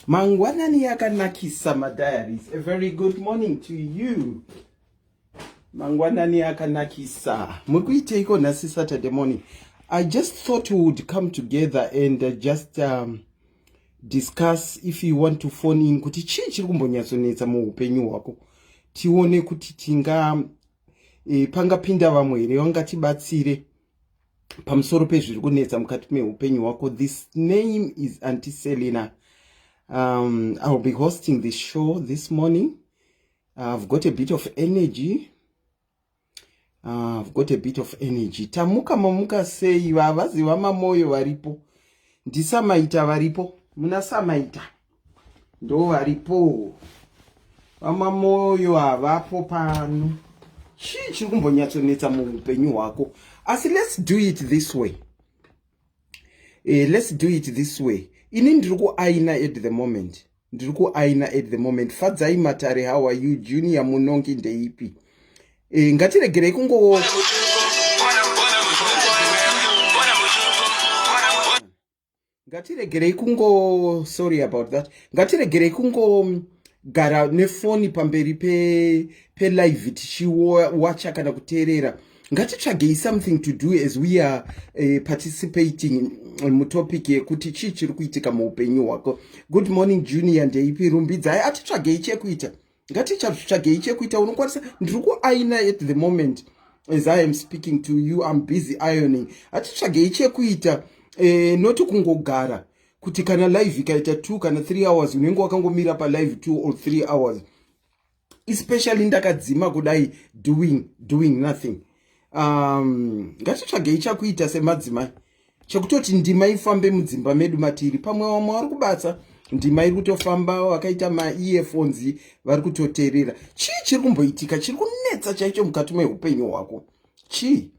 Mangwanani yakanakisa, my diaries. A very good morning to you. Mangwanani yakanakisa. Mukuiteiko nasi Saturday morning. I just thought we would come together and just discuss if you want to phone in kuti chii chiri kumbonyatsonetsa muupenyu hwako. Tione kuti tinga pangapinda vamwe here vangatibatsire pamusoro pezviri kunetsa mukati meupenyu hwako. This name is Auntie Selina. I'll be hosting this show this morning. I've got a bit of energy. Tamuka mamuka sei vavazi vamamoyo varipo. Ndisamaita varipo. Munasamaita. Ndo varipo. Vamamoyo havapo pano. Chii chiri kumbonyatsonetsa muupenyu hwako. Asi let's do it this way. Let's do it this way. Ini ndiriku aina at the moment. Fadzai Matare, how are you? Junior Munongi ndeipi. Ngatiregerei kungo sorry about that. Ngatiregerei kungo gara nefoni pamberi pe live tichiwacha kana kuteerera. Ngatitsvagei something to do as we are participating mutopic yekuti chii chiri kuitika muupenyu hwako. Good morning Junior ndeipi. Rumbidzai atitsvagei chekuita. Ngatichatsvagei chekuita. Unokwanisa ndiriku aina at the moment as I am speaking to you. I'm busy ironing. Atitsvagei chekuita. Not kungogara kuti kana live ikaita 2 kana 3 hours unenge wakangomira pa live 2 or 3 hours, especially ndakadzima kudai doing nothing. Ngatitsvagei chakuita semadzimai chekutoti ndima ifambe mudzimba medu matiri. Pamwe vamwe vari kubatsa ndima iri kutofamba vakaita ma-earphones vari kutoteerera. Chii chiri kumboitika chiri kunetsa chaicho mukati meupenyu hwako? Chii?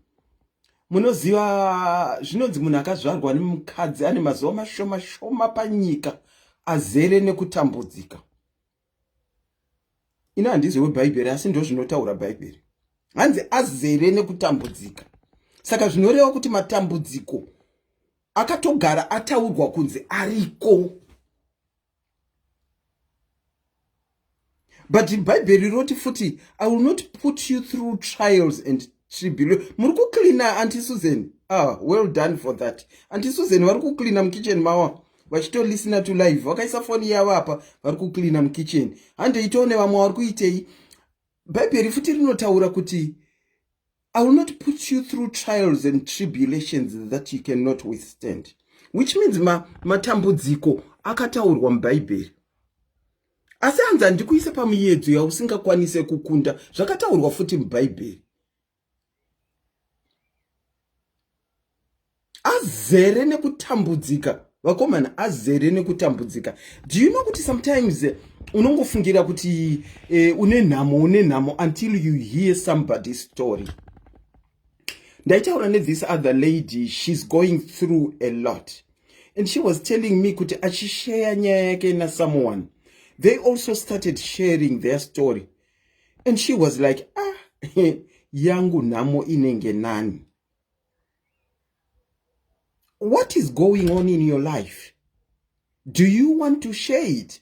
Munoziva zvinonzi munhu akazvarwa nemukadzi ane mazuva mashoma panyika azere nekutambudzika. Ina handizi weBhaibheri asi ndo zvinotaura Bhaibheri. Hanzi azere nekutambudzika. Saka zvinoreva kuti matambudziko akatogara ataurwa kunzi ariko. But Bhaibheri roti futi, I will not put you through trials and tribulation. Muri kucleana Auntie Susan. Well done for that. Auntie Susan vari kucleana mukitchen mawa. Vachitolisten to live. Vakaisa foni yavo apa vari kucleana mukitchen. Hande itoone vamwe vari kuitei. Bhaibheri futi rinotaura kuti I will not put you through trials and tribulations that you cannot withstand. Which means matambudziko akataurwa muBhaibheri. Asi hanzi handikuise pamuyedzo yausingakwanise kukunda. Zvakataurwa futi muBhaibheri. Azere nekutambudzika. Vakomana azere nekutambudzika. Do you know kuti sometimes unongofungira kuti une nhamo until you hear somebody's story. Ndaitaura this other lady, she's going through a lot. And she was telling me kuti achishare nyaya yake na someone. They also started sharing their story. And she was like, yangu nhamo inenge nani. What is going on in your life? Do you want to share it?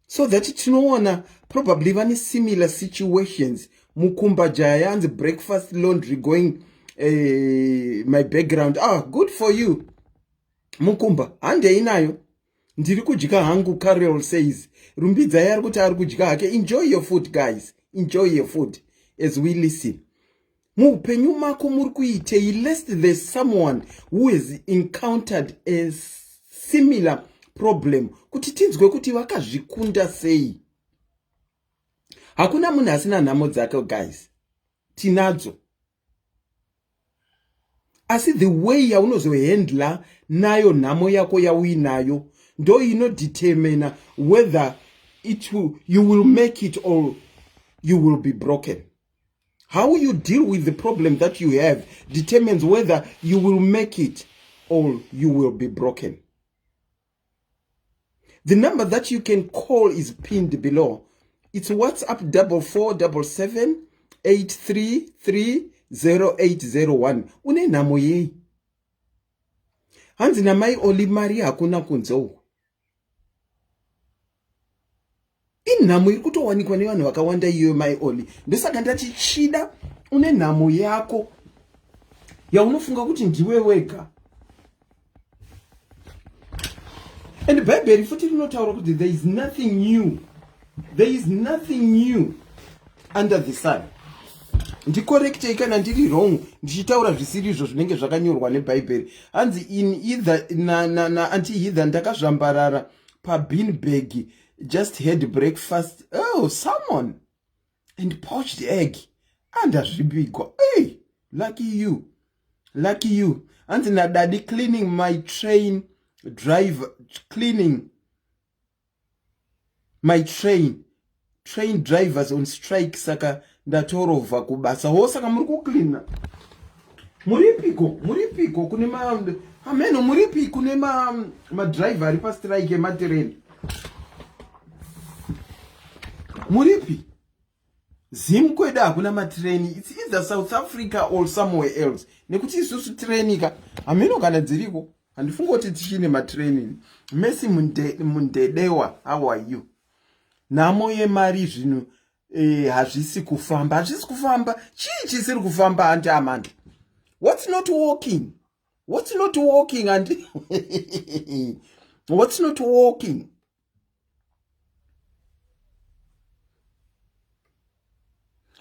So that it's no one probably any similar situations. Mukumba Jayan's breakfast laundry going my background. Good for you. Mukumba. Ande inayo. Ndiri kujika hangu Carol says. Rumbidza yari kuti ari kujika hake. Enjoy your food guys. Enjoy your food as we listen. Muupenyu mako muri kuitei lest there's someone who has encountered a similar problem. Kuti tinzwe kuti vakazvikunda sei. Hakuna munhu asina nhamo dzake guys. Tinadzo. Asi the way yaunozohandla nayo nhamo yako yauinayo ndo inodetermine whether you will make it or you will be broken. How you deal with the problem that you have determines whether you will make it or you will be broken. The number that you can call is pinned below. It's WhatsApp 4477 833 0801. Une nhamo yei. Hanzi namai oli mari hakuna kunzo. inhamo iri kutowanikwa nevanhu vakawanda iyoyo my only. Ndosaka ndati chida une nhamo yako yaunofunga kuti ndiwe wega. And bhaibheri futi rinotaura kuti there is nothing new. There is nothing new under the sun. Ndikorektei kana ndiri wrong ndichitaura zvisiri izvo zvinenge zvakanyorwa nebhaibheri. Hanzi in either na anti-heather ndakazvambarara pabinbag, just had breakfast, salmon and poached egg. Andazvibigwa. Hey, lucky you. Lucky you. Hanzi nadadi cleaning my train drivers on strike, saka ndatorova kubasa. Ho saka muri kucleana. Muripiko kune ameno muripi kune ma driver ari pa strike ematrain. Muripi zim kweda hakuna matreni. It's either South Africa or somewhere else. Nekuti isusu trenika ameno kana dziriko handifunga kuti tichine matreni. Messi mundedewa, how are you? Namo yemari zvino hazvisi kufamba. Chii chisiri kufamba anti amanda? What's not working? What's not working anti? What's not working?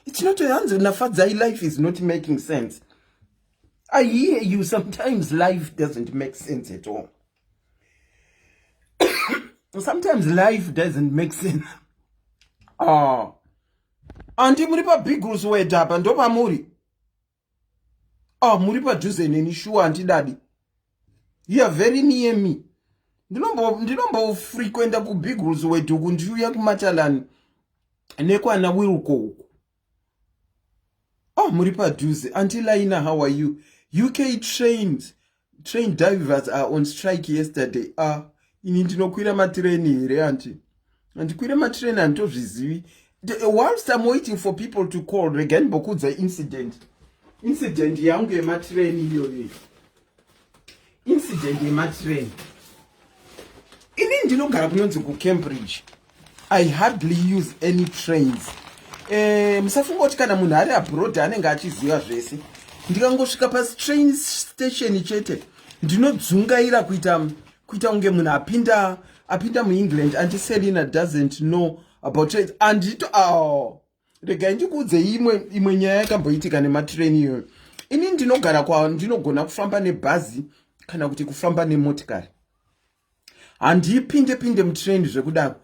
It's not a answer. Nafadzai life is not making sense. I hear you. Sometimes life doesn't make sense at all. Sometimes life doesn't make sense. Anti muri pa big rules wet up and opa muri. Muri pa juice neni sure anti daddy. You are very near me. Ndinombo frequent ku big rules wet ukunjuya kumachalani. Nekwa na wiruko. Muri pa juice. Auntie Laina, how are you? UK train drivers are on strike yesterday. Ini ndinokwira matreni here auntie. Andikwira matreni andozvizivi. Whilst I'm waiting for people to call, again bokudza incident yangu yematreni iyoyo. Incident yematreni. Ini ndinogara kunonzi kuCambridge. I hardly use any trains. Musafunga kuti kana munhu ari abroad anenge achiziva zvese. Ndikangosvika train station chete ndinodzungaira kuita unge munhu apinda muEngland. Auntie Selina doesn't know about trains. Andito regai ndikuudze imwe nyaya yakamboitika nematreni iyoyo. Ini ndinogona kufamba nebhazi kana kuti kufamba nemotikari. Handipinde mutreni zvekudaro.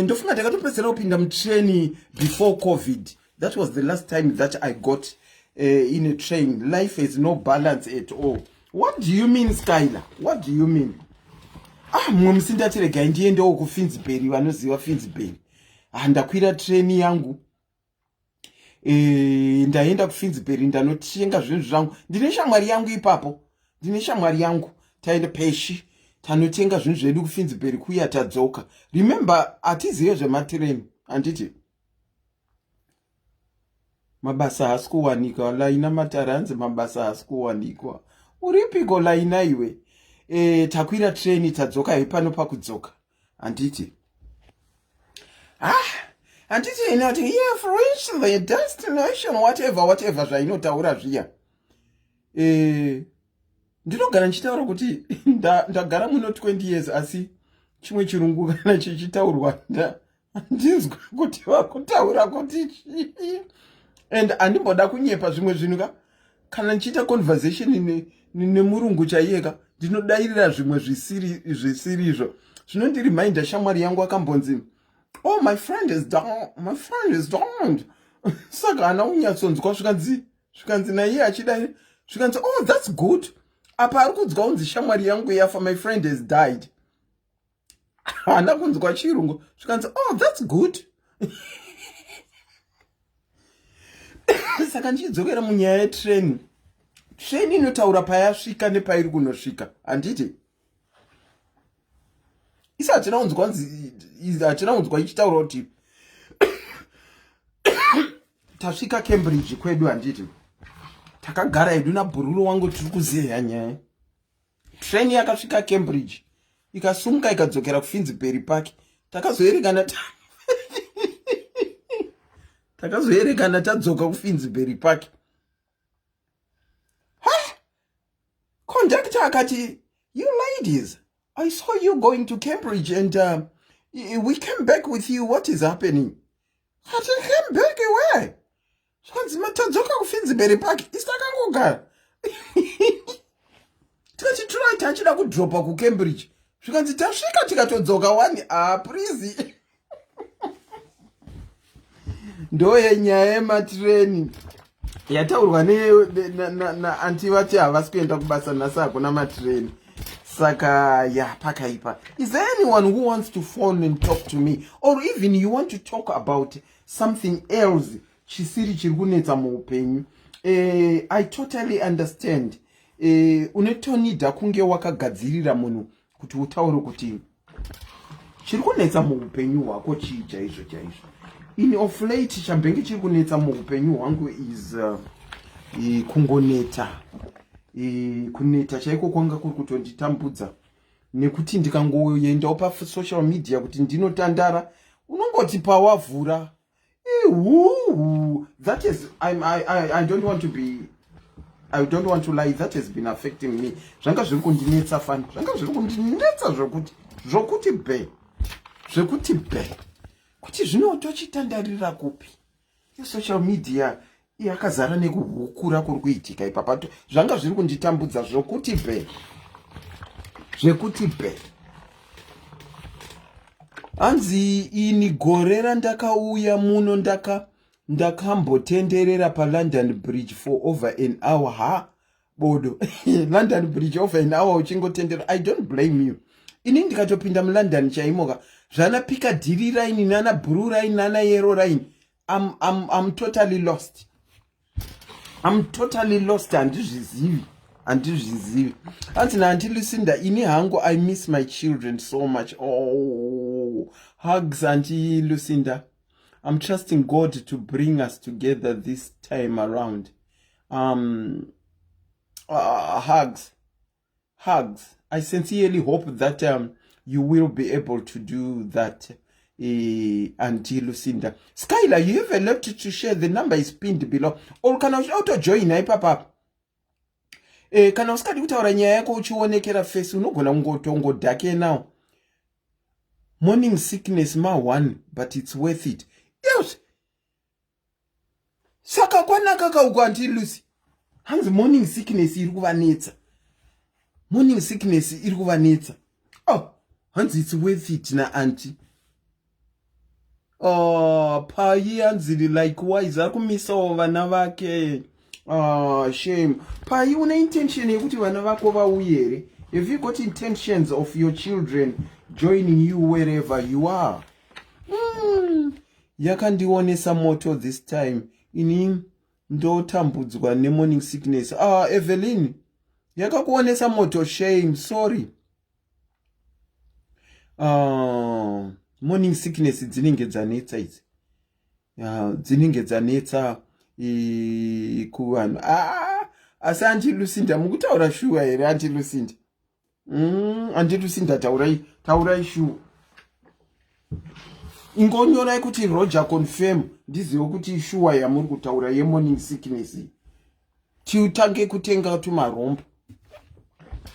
Ndofunga ndakatopedzera kupinda mutreni before COVID. That was the last time that I got in a train. Life has no balance at all. What do you mean, Skylar? What do you mean? Mumsindati regai ndiendewo kuFinsbury, vanoziva Finsbury. Ndakwira treni yangu. Ndaenda kuFinsbury ndanotenga zvinhu zvangu. Ndine shamwari yangu ipapo. Taenda peshi. Tanotenga zvinhu zvedu kuFinsbury kuya tadzoka. Remember, atizive zvematreni. Anditi mabasa hasi kuwanikwa. Laina Mataranze mabasa hasi kuwanikwa. Uripiko Laina iwe? Takwira treni tadzoka ipano pakudzoka. Anditi anditi inoti yeah, for reach the destination, whatever zvainotaura zviya. Ndinogara nchitaura kuti ndagara muno 20 years asi chimwe chirungu kana chichitaurwa ndinzwa kuti vakutaura kuti and andimboda kunyepa zvimwe zvinhu kana nchiita conversation nemurungu chaiyeka ndinodairira zvimwe zvisirizvo zvinondireminder shamwari yangu akambonzi my friend is down saka ana unyatsonzwa zvikanzi naiye achidaira zvikanzi that's good. Apa ari kunzwa unzi shamwari yangu yafa, my friend has died. Hana kunzwa chirungu zvikanzi that's good. Saka ndichidzokera munyaya yetreni. Treni inotaura payasvika nepairi kunosvika. Handiti isa hatina kunzwa ichitaura kuti tasvika Cambridge kwedu. Handiti takagara hedu nabhururu wangu tiri kuziya nyaya. Treni yakasvika Cambridge ikasumuka ikadzokera kuFinsbury Park. Takazoerekana takazoerekana tadzoka kufinsbury park. Conductor akati, you ladies, I saw you going to Cambridge and we came back with you. What is happening? Ati came back where? Swanzima tadzoka kufinsbury park. Istakangogara. Tikati try tachida kudropa ku Cambridge. Zvikanzi tasvika tikatodzoka wani. Please. Ndo yenyaya yematreni yataurwa anti vati havasi kuenda kubasa nhasi hakuna matreni. Saka pakaipa. Is there anyone who wants to phone and talk to me, or even you want to talk about something else chisiri chiri kunetsa muupenyu? I totally understand. Unotonida kunge wakagadzirira munhu kuti utaure kuti chiri kunetsa muupenyu hwako chii chaizvo chaizvo. In of late chambenge chiri kunetsa muupenyu hwangu is kungoneta. Kuneta chaiko kwanga kuri kutonditambudza nekuti ndikangoendawo pasocial media kuti ndinotandara unongoti pawavhura. That is I don't want to lie, that has been affecting me. Zvanga zviri kundinetsa fani, zvanga zviri kundinetsa zvokuti be kuti zvinotochitandarira kupi. Social media yakazara nekuhukura kuri kuitika ipapato. Zvanga zviri kunditambudza zvokuti be. Hanzi ini gore randakauya muno ndakambotenderera paLondon Bridge for over an hour. Bodo. London Bridge over an hour uchingotendera. I don't blame you. Ini ndikatopinda muLondon chaimoka zvana Piccadilly line nana Blue line nana Yellow line. I'm totally lost. Handizvizivi. Hanzi Auntie Lucinda, ini hangu, I miss my children so much. Oh, hugs Auntie Lucinda. I'm trusting God to bring us together this time around. Hugs. I sincerely hope that you will be able to do that, Auntie Lucinda. Skylar, you have a lot to share. The number is pinned below. Or can I auto join papa? Kana usikadi kutaura nyaya yako uchionekera face unogona ungodhake now. Morning sickness ma one, but it's worth it. Yes. Saka kwanaka kauko Auntie Lucy. Hanzi morning sickness iri kuvanetsa. Oh, hanzi it's worth it na auntie. Oh, Pai hanzi likewise akumisawo vana vake. Oh, shame. Pai una intention yekuti vana vako vauye here? Have you got intentions of your children joining you wherever you are? Yakandionesa moto this time. Ini ndotambudzwa morning sickness. Evelyn, yakakuonesa moto. Shame, sorry. Morning sickness dzinenge dzanetsa idzi. Dzinenge dzanetsa kuvanhu. Asi Auntie Lucinda mukutaura shuwa here Auntie Lucinda? Auntie Lucinda taurai shuwa. Ingonyorai kuti Roger confirm ndizive kuti shuwa yamuri kutaura morning sickness. Tiutange kutenga tumarombo.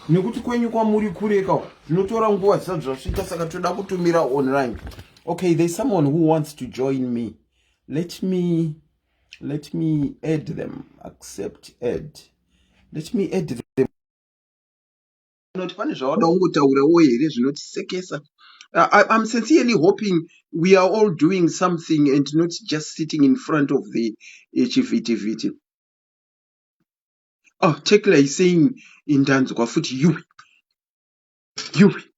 Nekuti kwenyu kwamuri kureka zvinotora nguva zvisati zvasvika, saka toda kutumira online. Okay, there's someone who wants to join me. Let me add them. Accept add. Let me add them. Not pane zvawada ungotaurawo here zvinotisekesa. I'm sincerely hoping we are all doing something and not just sitting in front of the HVTVT. Oh, Tekla is saying in Danzwa futi you.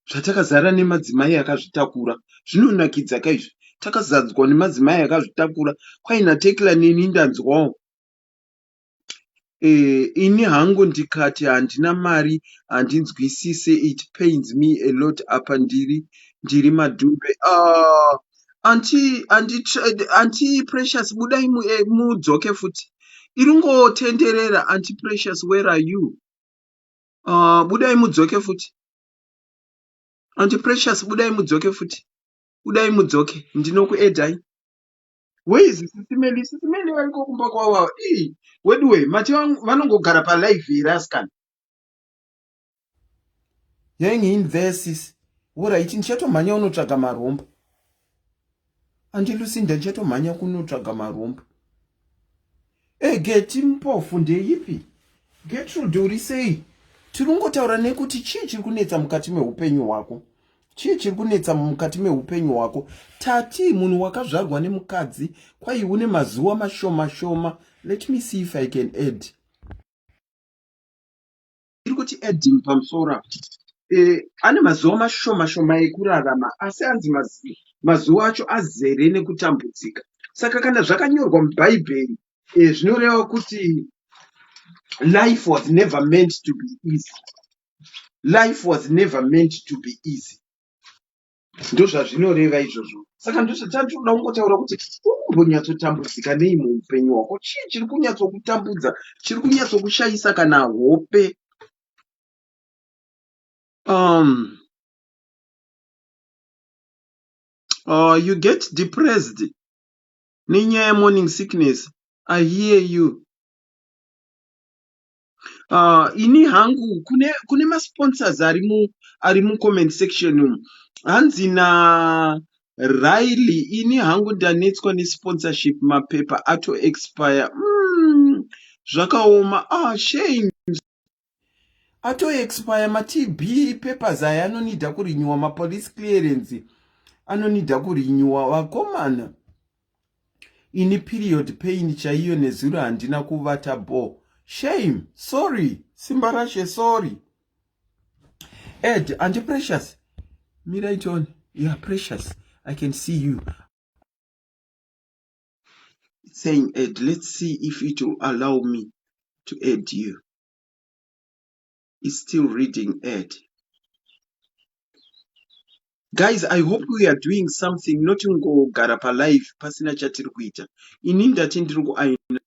Zvatakazara nemadzimai akazvitakura. Zvinonakidza kaizvo. Takazadzwa nemadzimai akazvitakura. Kwaina Tekla neni ndanzwawo. Ini hangu ndikati handina mari, handinzwisise. It pains me a lot apa ndiri madhumbe. Auntie Precious, budai mudzoke futi. Iringotenderera. Auntie Precious, where are you? Budai mudzoke futi. Auntie Precious, budai mudzoke futi. Budai mudzoke. Ndinokuedai. Where is Sisi Melly? Sisi Melly variko kumba kwavo. Wedwe, mati vanongogara palive here asikana. Yainge in there sis. Alright, ndichatomhanya unotsvaga marombo. Andilusinda ndichatomhanya kunotsvaga marombo. Geti mupofu ndeipi? Gertrude uri sei? Tiringotaura nekuti chii chiri kunetsa mukati meupenyu hwako? Chii chiri kunetsa mukati meupenyu hwako? Tati munhu wakazvarwa nemukadzi, kwai une mazuva mashoma shoma. Let me see if I can add. Iri kuti adding pamusoro. Ane mazuva mashoma shoma ekurarama, asi anzi mazuva acho azere nekutambudzika. Saka kana zvakanyorwa mubhaibheri, zvinoreva kuti life was never meant to be easy. Life was never meant to be easy. Ndozvazvinoreva izvozvo. Saka ndozvatatoda kungotaura kuti unombonyatsotambudzika nei muupenyu hwako. Chii chiri kunyatsokutambudza, chiri kunyatsokushayisa kana hope? You get depressed nenyaya morning sickness. I hear you. Ini hangu kune masponsors ari mucomment section hanzi na Riley. Ini hangu ndanetswa nesponsorship, mapepa ato expire. Zvakaoma. Shame. Ato expire ma-TB papers aya anonida kurinyuwa, ma-police clearance anonida kurinyuwa. Vakomana, ini period pain chaiyo nezuro handina kuvata bo. Shame. Sorry. Simbarashe, sorry. Ed, auntie Precious. Mira John, you are precious. I can see you. It's saying, Ed, let's see if it will allow me to add you. It's still reading, Ed. Guys, I hope we are doing something, not ngo gara live pasina chatiri kuita. Ininda tindiri aina.